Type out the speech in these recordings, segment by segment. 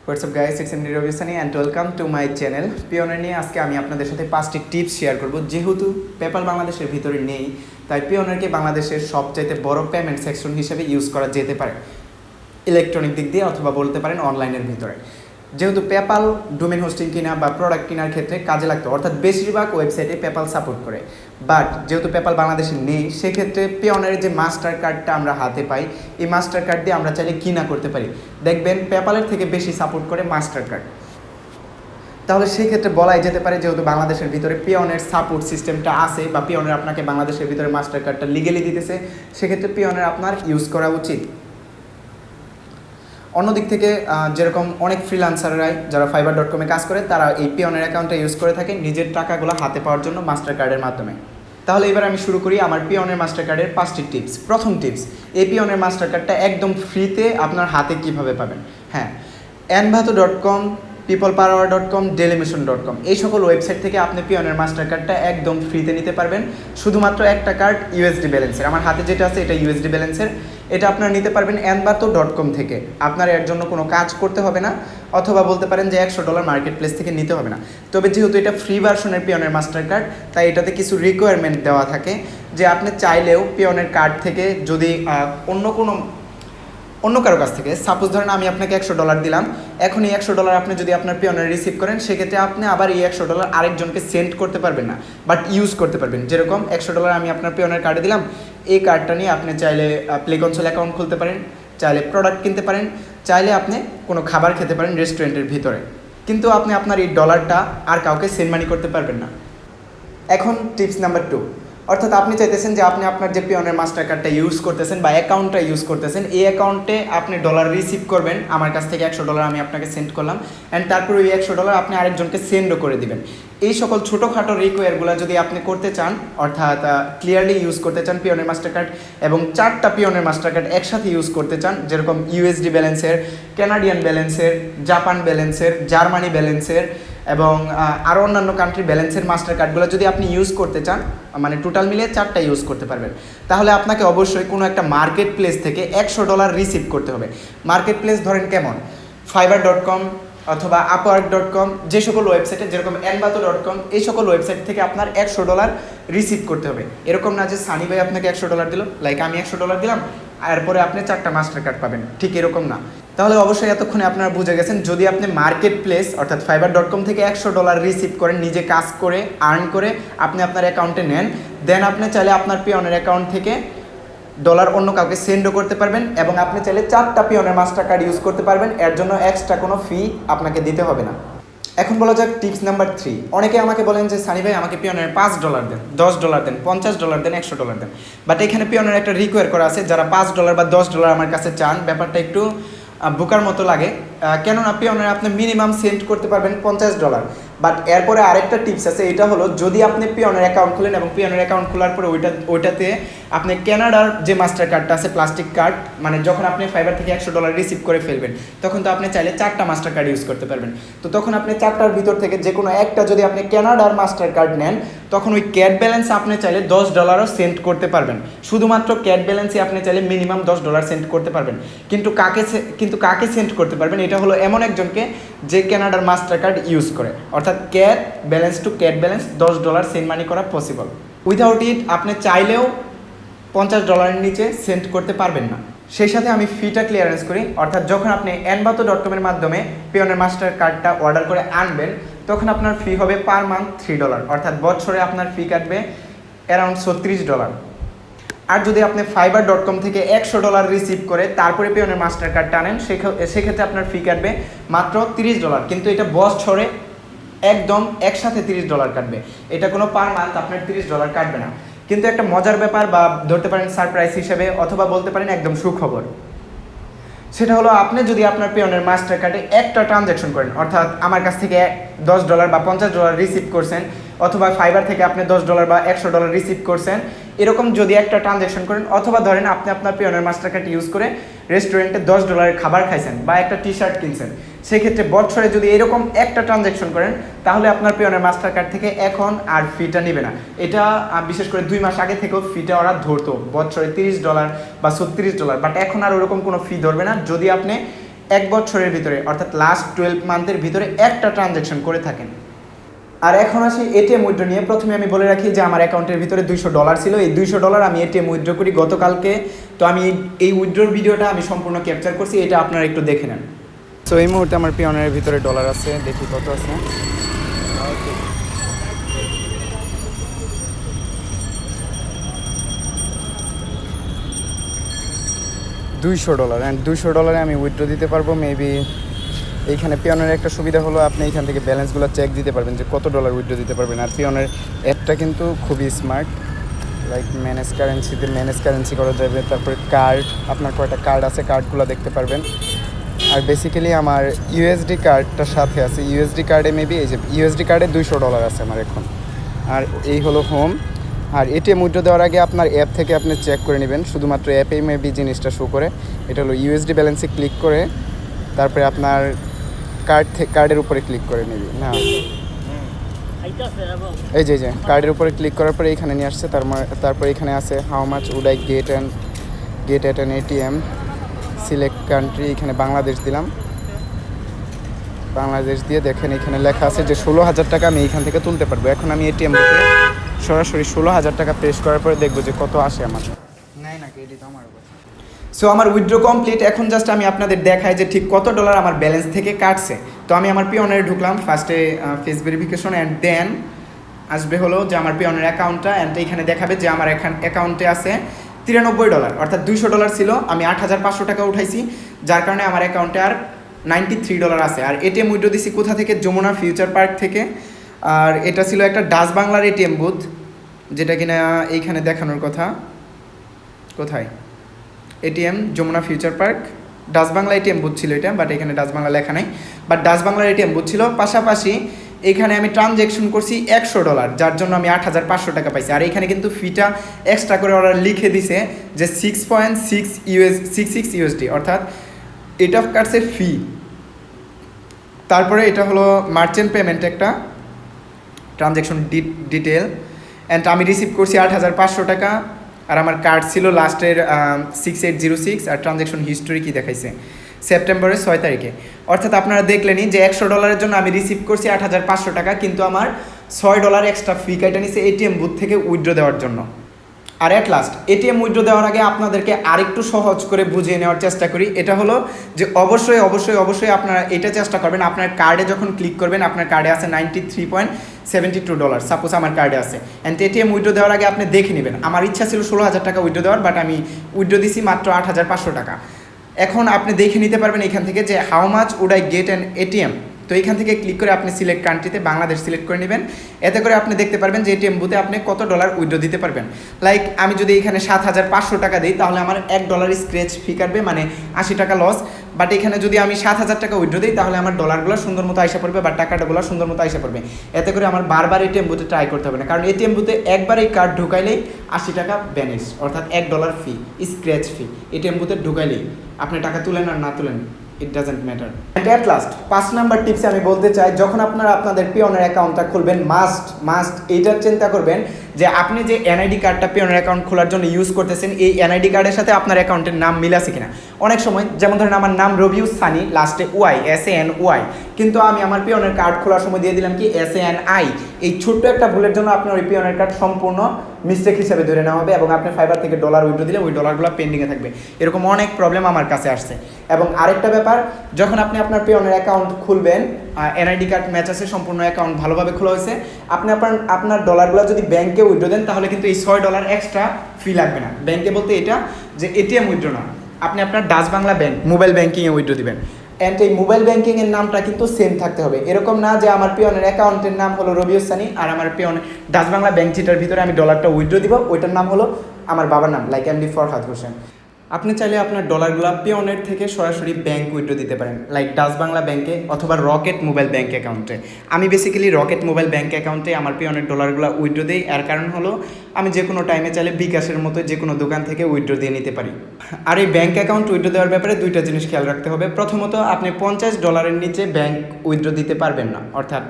WhatsApp guys, it's এমনি রবিউস সানি and welcome to my channel. পিওনের নিয়ে আজকে আমি আপনাদের সাথে 5টি টিপস শেয়ার করব। যেহেতু পেপ্যাল বাংলাদেশের ভিতরে নেই, তাই পিওনেরকে বাংলাদেশের সবচাইতে বড় পেমেন্ট সেকশন হিসেবে ইউজ করা যেতে পারে, ইলেকট্রনিক দিক দিয়ে অথবা বলতে পারেন অনলাইনের ভিতরে। যেহেতু পেপ্যাল ডোমেন হোস্টিং কিনা বা প্রোডাক্ট কেনার ক্ষেত্রে কাজে লাগতো, অর্থাৎ বেশিরভাগ ওয়েবসাইটে পেপ্যাল সাপোর্ট করে। বাট যেহেতু পেপ্যাল বাংলাদেশে নেই, সেক্ষেত্রে পিওনের যে মাস্টার কার্ডটা আমরা হাতে পাই, এই মাস্টার কার্ড দিয়ে আমরা চাইলে কিনা করতে পারি। দেখবেন পেপ্যালের থেকে বেশি সাপোর্ট করে মাস্টার কার্ড। তাহলে সেই ক্ষেত্রে বলাই যেতে পারে, যেহেতু বাংলাদেশের ভিতরে পিওনের সাপোর্ট সিস্টেমটা আছে বা পিওনের আপনাকে বাংলাদেশের ভিতরে মাস্টার কার্ডটা লিগেলি দিতেছে, সেক্ষেত্রে পিওনের আপনার ইউজ করা উচিত। অন্যদিক থেকে যেরকম অনেক ফ্রিল্যান্সাররাই যারা fiverr.com-এ কাজ করে, তারা এই পিওনের অ্যাকাউন্টটা ইউজ করে থাকে নিজের টাকাগুলো হাতে পাওয়ার জন্য মাস্টার কার্ডের মাধ্যমে। তাহলে এবার আমি শুরু করি আমার পিওনের মাস্টার কার্ডের 5টি টিপস। প্রথম টিপস, এই পিওনের মাস্টার কার্ডটা একদম ফ্রিতে আপনার হাতে কীভাবে পাবেন। হ্যাঁ, envato.com, peoplepower.com, dailymotion.com এই সকল ওয়েবসাইট থেকে আপনি পিওনের মাস্টার কার্ডটা একদম ফ্রিতে নিতে পারবেন। শুধুমাত্র একটা কার্ড ইউএসডি ব্যালেন্সের, আমার হাতে যেটা আছে এটা ইউএসডি ব্যালেন্সের। এটা আপনারা নিতে পারবেন envato.com থেকে। আপনার এর জন্য কোনো কাজ করতে হবে না, অথবা বলতে পারেন যে $100 মার্কেট প্লেস থেকে নিতে হবে না। তবে যেহেতু এটা ফ্রি ভার্সনের পিওনের মাস্টার কার্ড, তাই এটাতে কিছু রিকোয়ারমেন্ট দেওয়া থাকে যে আপনি চাইলেও পিওনের কার্ড থেকে যদি অন্য কারো কাছ থেকে, সাপোজ ধরেন আমি আপনাকে $100 দিলাম, এখন এই $100 আপনি যদি আপনার পিওনের রিসিভ করেন, সেক্ষেত্রে আপনি আবার এই $100 আরেকজনকে সেন্ড করতে পারবেন না, বাট ইউজ করতে পারবেন। যেরকম $100 আমি আপনার পিওনের কার্ডে দিলাম, এই কার্ডটা নিয়ে আপনি চাইলে প্লে কনসোল অ্যাকাউন্ট খুলতে পারেন, চাইলে প্রোডাক্ট কিনতে পারেন, চাইলে আপনি কোনো খাবার খেতে পারেন রেস্টুরেন্টের ভিতরে, কিন্তু আপনি আপনার এই ডলারটা আর কাউকে সেন্ড মানি করতে পারবেন না। এখন টিপস নাম্বার 2, অর্থাৎ আপনি চাইতেছেন যে আপনি আপনার যে পিওনের মাস্টার কার্ডটা ইউজ করতেছেন বা অ্যাকাউন্টটা ইউজ করতেছেন, এই অ্যাকাউন্টে আপনি ডলার রিসিভ করবেন। আমার কাছ থেকে $100 আমি আপনাকে সেন্ড করলাম, অ্যান্ড তারপর ওই $100 আপনি আরেকজনকে সেন্ডও করে দিবেন। এই সকল ছোটোখাটো রিকোয়ারগুলো যদি আপনি করতে চান, অর্থাৎ ক্লিয়ারলি ইউজ করতে চান পিওনের মাস্টার কার্ড, এবং 4টা পিওনের মাস্টার কার্ড একসাথে ইউজ করতে চান, যেরকম ইউএসডি ব্যালেন্সের, কানাডিয়ান ব্যালেন্সের, জাপান ব্যালেন্সের, জার্মানি ব্যালেন্সের এবং আরও অন্যান্য কান্ট্রি ব্যালেন্সের মাস্টার কার্ডগুলো যদি আপনি ইউজ করতে চান, মানে টোটাল মিলিয়ে 4টা ইউজ করতে পারবেন, তাহলে আপনাকে অবশ্যই কোনো একটা মার্কেট প্লেস থেকে $100 রিসিভ করতে হবে। মার্কেট প্লেস ধরেন কেমন, fiverr.com অথবা upwork.com, যে সকল ওয়েবসাইটে, যেরকম envato.com, এই সকল ওয়েবসাইট থেকে আপনার $100 রিসিভ করতে হবে। এরকম না যে সানি ভাই আপনাকে $100 দিল, লাইক আমি $100 দিলাম, এরপরে আপনি 4টা মাস্টার কার্ড পাবেন, ঠিক এরকম না। তাহলে অবশ্যই এতক্ষণে আপনারা বুঝে গেছেন, যদি আপনি মার্কেট প্লেস অর্থাৎ fiverr.com থেকে $100 রিসিভ করেন, নিজে কাজ করে আর্ন করে আপনি আপনার অ্যাকাউন্টে নেন, দেন আপনি চাইলে আপনার পিওনের অ্যাকাউন্ট থেকে ডলার অন্য কাউকে সেন্ডও করতে পারবেন, এবং আপনি চাইলে 4টা পিওনের মাস্টার কার্ড ইউজ করতে পারবেন। এর জন্য এক্সট্রা কোনো ফি আপনাকে দিতে হবে না। এখন বলা যাক টিপস নাম্বার 3। অনেকে আমাকে বলেন যে সানি ভাই আমাকে পিওনের $5 দেন, $10 দেন, $50 দেন, $100 দেন, বাট এখানে পিওনের একটা রিকোয়ার করা আছে, যারা $5 বা $10 আমার কাছে চান, ব্যাপারটা একটু বোকার মতো লাগে। কেননা পিওনের আপনি মিনিমাম সেন্ড করতে পারবেন $50, বাট এরপরে আরেকটা টিপস আছে, এটা হলো যদি আপনি পিওনের অ্যাকাউন্ট খুলেন এবং পিওনের অ্যাকাউন্ট খোলার পরে ওইটাতে আপনি কানাডার যে মাস্টার কার্ডটা আছে, প্লাস্টিক কার্ড, মানে যখন আপনি ফাইবার থেকে $100 রিসিভ করে ফেলবেন, তখন তো আপনি চাইলে 4টা মাস্টার কার্ড ইউজ করতে পারবেন। তো তখন আপনি 4টার ভিতর থেকে যে কোনো একটা যদি আপনি কানাডার মাস্টার কার্ড নেন, তখন ওই ক্যাট ব্যালেন্স আপনি চাইলে $10 সেন্ড করতে পারবেন। শুধুমাত্র ক্যাট ব্যালেন্সে আপনি চাইলে মিনিমাম $10 সেন্ড করতে পারবেন। কিন্তু কাকে সেন্ড করতে পারবেন, এটা হলো এমন একজনকে যে কানাডার মাস্টার কার্ড ইউজ করে, অর্থাৎ cat balance to cat balance $10 send money করা পসিবল। উইথাউট ইট আপনি চাইলেও $50 নিচে সেন্ড করতে পারবেন না। সেই সাথে আমি ফিটা ক্লিয়ারেন্স করি, অর্থাৎ যখন আপনি envato.com এর মাধ্যমে পিওনের মাস্টার কার্ডটা অর্ডার করে আনবেন, তখন আপনার ফি হবে পার মান্থ $3, অর্থাৎ বছরে আপনার ফি কাটবে অ্যারাউন্ড $36। আর যদি আপনি fiverr.com থেকে $100 রিসিভ করে তারপরে পিওনের মাস্টার কার্ডটা আনেন, সেক্ষেত্রে আপনার ফি কাটবে মাত্র $30, কিন্তু এটা বছরে একদম একসাথে $30 কাটবে, এটা কোনো পার মান্থ আপনার $30 কাটবে না। কিন্তু একটা মজার ব্যাপার বা ধরতে পারেন সারপ্রাইজ হিসেবে, অথবা বলতে পারেন একদম সুখবর, সেটা হলো আপনি যদি আপনার পিওনের মাস্টার কার্ডে একটা ট্রানজ্যাকশন করেন, অর্থাৎ আমার কাছ থেকে $10 বা $50 রিসিভ করছেন, অথবা ফাইবার থেকে আপনি $10 বা $100 রিসিভ করছেন, এরকম যদি একটা ট্রানজ্যাকশন করেন, অথবা ধরেন আপনি আপনার পিওনের মাস্টার কার্ড ইউজ করে রেস্টুরেন্টে $10 খাবার খাইছেন বা একটা টি-শার্ট কিনছেন, সেক্ষেত্রে বছরে যদি এরকম একটা ট্রানজ্যাকশন করেন, তাহলে আপনার পিওনের মাস্টার কার্ড থেকে এখন আর ফিটা নেবে না। এটা বিশেষ করে 2 মাস আগে থেকেও ফিটা ওরা ধরতো, বছরে $30 বা $36, বাট এখন আর ওরকম কোনো ফি ধরবে না যদি আপনি 1 বছরের ভিতরে অর্থাৎ লাস্ট 12 মান্থের ভিতরে একটা ট্রানজ্যাকশন করে থাকেন। আর এখন আসি এটিএম উইথড্র নিয়ে। প্রথমে আমি বলে রাখি যে আমার অ্যাকাউন্টের ভিতরে $200 ছিল। এই $200 আমি এটিএম উইথড্র করি গতকালকে। তো আমি এই উইথড্রর ভিডিওটা আমি সম্পূর্ণ ক্যাপচার করছি, এটা আপনারা একটু দেখে নেন। সো এই মুহূর্তে আমার পেওয়ানের ভিতরে ডলার আছে, দেখি কত আছে। $200 অ্যান্ড $200 আমি উইথড্র দিতে পারবো মেবি। এইখানে পেওনের একটা সুবিধা হলো আপনি এইখান থেকে ব্যালেন্সগুলো চেক দিতে পারবেন যে কত ডলার উইথড্র দিতে পারবেন। আর পেওনের অ্যাপটা কিন্তু খুবই স্মার্ট, লাইক ম্যানেজ কারেন্সি করা যাবে। তারপরে কার্ড, আপনার কয়টা কার্ড আছে কার্ডগুলো দেখতে পারবেন। আর বেসিক্যালি আমার ইউএসডি কার্ডটার সাথে আছে, ইউএসডি কার্ডে মেবি এই যে ইউএসডি কার্ডে $200 আছে আমার এখন। আর এই হলো হোম। আর এটিএম উইথড্র দেওয়ার আগে আপনার অ্যাপ থেকে আপনি চেক করে নেবেন, শুধুমাত্র অ্যাপেই মেবি জিনিসটা শো করে। এটা হলো ইউএসডি ব্যালেন্সে ক্লিক করে তারপরে আপনার কার্ডের উপরে ক্লিক করে নেবে না, এই যে কার্ডের উপরে ক্লিক করার পরে এখানে নিয়ে আসছে। তারপরে এখানে আছে how much would I get at an ATM, select country, এখানে বাংলাদেশ দিলাম। বাংলাদেশ দিয়ে দেখেন এখানে লেখা আছে যে 16,000 টাকা আমি এইখান থেকে তুলতে পারবো। এখন আমি এটিএম থেকে সরাসরি 16,000 টাকা প্রেস করার পরে দেখবো যে কত আসে আমার। নাই না এটি তো আমার। সো আমার উইথড্র কমপ্লিট। এখন জাস্ট আমি আপনাদের দেখাই যে ঠিক কত ডলার আমার ব্যালেন্স থেকে কাটছে। তো আমি আমার পেওয়ারে ঢুকলাম, ফার্স্টে ফেস ভেরিফিকেশন অ্যান্ড দেন আসবে হলো যে আমার পেওয়ানের অ্যাকাউন্টটা, অ্যান্ড এখানে দেখাবে যে আমার অ্যাকাউন্টে আছে $93, অর্থাৎ $200 ছিল। আমি 8,500 টাকা উঠাইছি, যার কারণে আমার অ্যাকাউন্টে আর $93 আছে। আর এটিএম উইথড্র দিছি কোথা থেকে? যমুনা ফিউচার পার্ক থেকে। আর এটা ছিল একটা ডাচ বাংলার এটিএম বুথ, যেটা কিনা এইখানে দেখানোর কথা। কোথায়? ATM Jamuna future park, Dutch Bangla ATM booth ছিল এটা, বাট এখানে ডাচ বাংলা লেখা নাই, বাট ডাচ বাংলার এটিএম বুথ ছিল। পাশাপাশি এখানে আমি ট্রানজ্যাকশন করছি $100, যার জন্য আমি 8,500 টাকা পাইছি। আর এখানে কিন্তু ফিটা এক্সট্রা করে ওরা লিখে দিছে যে 6.66 USD, অর্থাৎ এটা কাটছে ফি। তারপরে এটা হলো মার্চেন্ট পেমেন্ট একটা ট্রানজ্যাকশন ডিটেল, অ্যান্ড আমি রিসিভ করছি 8,500 টাকা। আর আমার কার্ড ছিল লাস্টের 6806। আর ট্রানজ্যাকশন হিস্টোরি কি দেখাইছে সেপ্টেম্বরের 6 তারিখে। অর্থাৎ আপনারা দেখলেনই যে $100 জন্য আমি রিসিভ করছি 8,500 টাকা, কিন্তু আমার $6 এক্সট্রা ফি কাটা নিছে এটিএম বুথ থেকে উইথড্র দেওয়ার জন্য। আর অ্যাট লাস্ট এটিএম উইথড্র দেওয়ার আগে আপনাদেরকে আরেকটু সহজ করে বুঝিয়ে নেওয়ার চেষ্টা করি। এটা হলো যে অবশ্যই আপনারা এটা চেষ্টা করবেন, আপনার কার্ডে যখন ক্লিক করবেন, আপনার কার্ডে আছে $93.72, সাপোজ আমার কার্ডে আছে। অ্যান্ড এটিএম উইথড্র দেওয়ার আগে আপনি দেখে নেবেন। আমার ইচ্ছা ছিল 16,000 টাকা উইথড্র দেওয়ার, বাট আমি উইথড্র দিছি মাত্র 8,500 টাকা। এখন আপনি দেখে নিতে পারবেন এখান থেকে যে how much would I get an ATM. তো এইখান থেকে ক্লিক করে আপনি সিলেক্ট কান্ট্রিতে বাংলাদেশ সিলেক্ট করে নেবেন। এতে করে আপনি দেখতে পারবেন যে এটিএম বুথে আপনি কত ডলার উইথড্র দিতে পারবেন। লাইক আমি যদি এখানে 7,500 টাকা দিই, তাহলে আমার $1 স্ক্র্যাচ ফি কাটবে, মানে 80 টাকা লস। বাট এখানে যদি আমি 7,000 টাকা উইথড্র দিই, তাহলে আমার ডলারগুলো সুন্দর মতো আইসা পড়বে, বা টাকাটাগুলো সুন্দর মতো আইসা পড়বে। এতে করে আমার বারবার এটিএম বুথে ট্রাই করতে হবে না, কারণ এটিএম বুথে একবার এই কার্ড ঢুকাইলেই 80 টাকা ব্যানিশ, অর্থাৎ $1 ফি, স্ক্র্যাচ ফি। এটিএম বুথে ঢুকাইলেই আপনি টাকা তুলেন আর না তুলেন, it doesn't matter. And at last 5 number টিপসে আমি বলতে চাই, যখন আপনারা আপনাদের পেওনের অ্যাকাউন্টটা খুলবেন, মাস্ট এইটার চিন্তা করবেন যে আপনি যে এনআইডি কার্ডটা পেওনের অ্যাকাউন্ট খোলার জন্য ইউজ করতেছেন, এই এনআইডি কার্ডের সাথে আপনার অ্যাকাউন্টের নাম মিল আছে কিনা। অনেক সময় যেমন ধরেন আমার নাম রবিউস সানি, লাস্টে ওয়াই, SANY, কিন্তু আমি আমার পেওনের কার্ড খোলার সময় দিয়ে দিলাম কি SANI। এই ছোট্ট একটা ভুলের জন্য আপনার ওই পেওনের কার্ড সম্পূর্ণ মিস্টেক হিসেবে ধরে নেওয়া হবে, এবং আপনি ফাইবার থেকে ডলার উইথড্র দিলে ওই ডলারগুলো পেন্ডিংয়ে থাকবে। এরকম অনেক প্রবলেম আমার কাছে আসছে। এবং আরেকটা ব্যাপার, যখন আপনি আপনার পেওনের অ্যাকাউন্ট খুলবেন, এনআইডি কার্ড ম্যাচ আছে, সম্পূর্ণ অ্যাকাউন্ট ভালোভাবে খোলা হয়েছে, আপনি আপনার ডলারগুলো যদি ব্যাংকে উইথড্র দেন, তাহলে কিন্তু এই $6 এক্সট্রা ফি লাগবে না। ব্যাংকে বলতে এটা যে এটিএম উইথড্র না, আপনি আপনার ডাচ বাংলা ব্যাংক মোবাইল ব্যাংকিংয়ে উইথড্র দিবেন। অ্যান্ড এই মোবাইল ব্যাংকিংয়ের নামটা কিন্তু সেম থাকতে হবে। এরকম না যে আমার পেওনের অ্যাকাউন্টের নাম হলো রবিউস সানি, আর আমার পেওন ডাচ বাংলা ব্যাংক যেটার ভিতরে আমি ডলারটা উইথড্র দিব, ওইটার নাম হলো আমার বাবার নাম, লাইক MD ফরহাদ হোসেন। আপনি চাইলে আপনার ডলারগুলো পেওনের থেকে সরাসরি ব্যাংক উইথড্র দিতে পারেন, লাইক ডাচ বাংলা ব্যাংকে অথবা রকেট মোবাইল ব্যাংক অ্যাকাউন্টে। আমি বেসিক্যালি রকেট মোবাইল ব্যাংক অ্যাকাউন্টে আমার পেওনের ডলারগুলো উইথড্র দিই। এর কারণ হলো আমি যে কোনো টাইমে চাইলে বিকাশের মতো যে কোনো দোকান থেকে উইথড্র দিয়ে নিতে পারি। আর এই ব্যাংক অ্যাকাউন্ট উইথড্র দেওয়ার ব্যাপারে দুইটা জিনিস খেয়াল রাখতে হবে। প্রথমত, আপনি $50 নিচে ব্যাংক উইথড্র দিতে পারবেন না, অর্থাৎ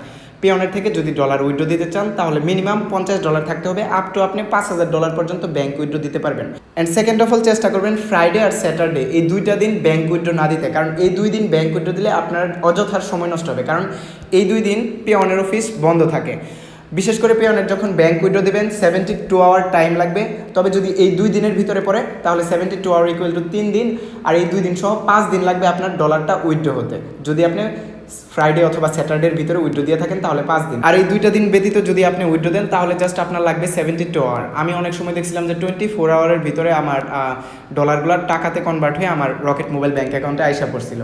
পেওনের থেকে যদি ডলার উইথড্র দিতে চান তাহলে মিনিমাম $50 থাকতে হবে, আপ টু আপনি $5,000 পর্যন্ত ব্যাঙ্ক উইথড্র দিতে পারবেন। অ্যান্ড সেকেন্ড অফ অল চেষ্টা করবেন ফ্রাইডে আর স্যাটারডে এই 2টা দিন ব্যাঙ্ক উইথড্র না দিতে, কারণ এই 2 দিন ব্যাঙ্ক উইথড্র দিলে আপনার অযথার সময় নষ্ট হবে, কারণ এই 2 দিন পেওনের অফিস বন্ধ থাকে। বিশেষ করে পেওনের যখন ব্যাঙ্ক উইথড্র দেবেন 72 আওয়ার টাইম লাগবে, তবে যদি এই 2 দিনের ভিতরে পড়ে তাহলে 72 আওয়ার ইকুয়াল টু 3 দিন, আর এই 2 দিন সহ 5 দিন লাগবে আপনার ডলারটা উইথড্র হতে। যদি আপনি ফ্রাইডে অথবা স্যাটারডের ভিতরে উইথড্র দিয়ে থাকেন তাহলে 5 দিন, আর এই 2টা দিন ব্যতীত যদি আপনি উইথড্র দেন তাহলে জাস্ট আপনার লাগবে 72 আওয়ার। আমি অনেক সময় দেখছিলাম যে 24 আওয়ারের ভিতরে আমার ডলারগুলো টাকাতে কনভার্ট হয়ে আমার রকেট মোবাইল ব্যাঙ্ক অ্যাকাউন্টে আইসা পড়ছিল।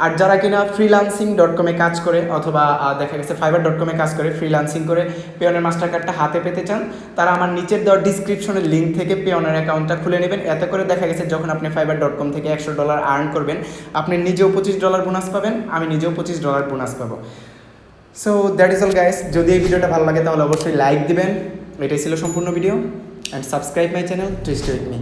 আর যারা কিনা freelancing.com এ কাজ করে অথবা দেখা গেছে fiverr.com এ কাজ করে ফ্রিল্যান্সিং করে পেওনের মাস্টার কার্ডটা হাতে পেতে চান, তারা আমার নিচের দেওয়া ডিসক্রিপশনের লিঙ্ক থেকে পেওনের অ্যাকাউন্টটা খুলে নেবেন। এতে করে দেখা গেছে যখন আপনি fiverr.com থেকে $100 আর্ন করবেন, আপনি নিজেও $25 বোনাস পাবেন, আমি নিজেও $25 বোনাস পাবো। So that is all guys. যদি এই ভিডিওটা ভালো লাগে তাহলে অবশ্যই লাইক দিবেন। এটাই ছিল সম্পূর্ণ video, and subscribe my channel to stay with me.